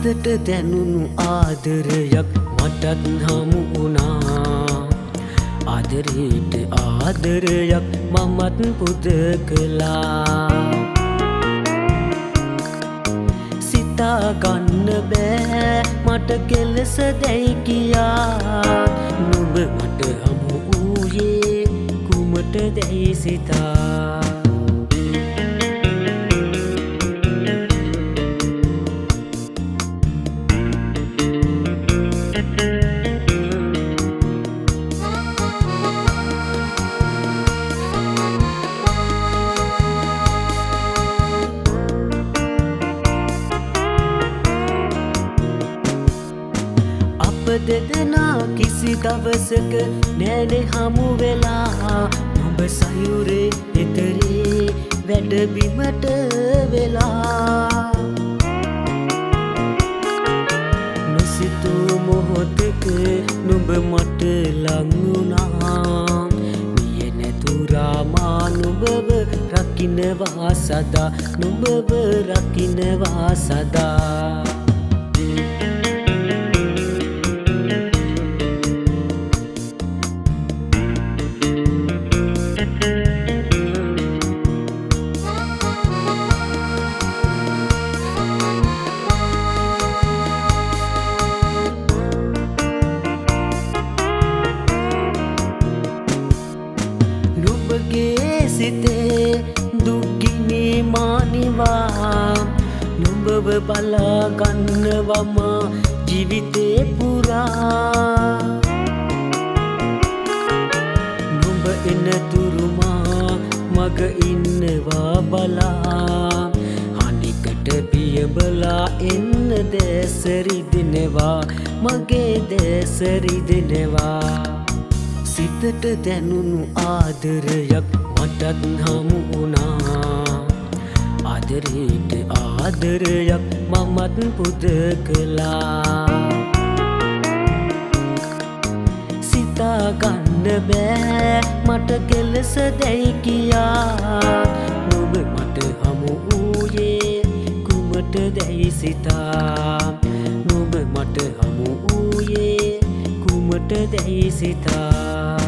සිතට දැනුණු ආදරයක් මටත් හමු වුණා. ආදරයට ආදරයක් මමත් පුද කළා. සිතා ගන්න බෑ මට කෙලෙස දැයි කියා. නුඹ මට හමු වූයේ කුමට දැයි සිතා. දෙදෙනා කිසි දවසක නෑනේ හමු වෙලා. නුඹ සයුරේ එතරේ වැඩබිමට වෙලා. නොසිතූ මොහොතක නුඹ මට ලං වුණා. මිය නැතුරා මා නුඹව රකින්නවා සදා. නුඹව රකින්නවා සදා. නුඹගේ සිතේ දුක්ගිනි මානිවා. නුඹව බලා ගන්නවම ජීවිතේ පුරා. නුඹ එනතුරුමා මග ඉන්නවා බලා. අනිකට පියඹලා එන්න දැස රිදෙනවා. මගේ දැස රිදෙනවා. සිතට දැනුණු ආදරයක් මටත් හමු වුණා. ආදරයට ආදරයක් මමත් පුද කළා. සිතා ගන්න බෑ මට කෙලෙස දැයි කියා. නුඹ මට හමු වූයේ කුමට දැයි සිතා. නුඹ මට හමු වූයේ කුමට දැයි සිතා.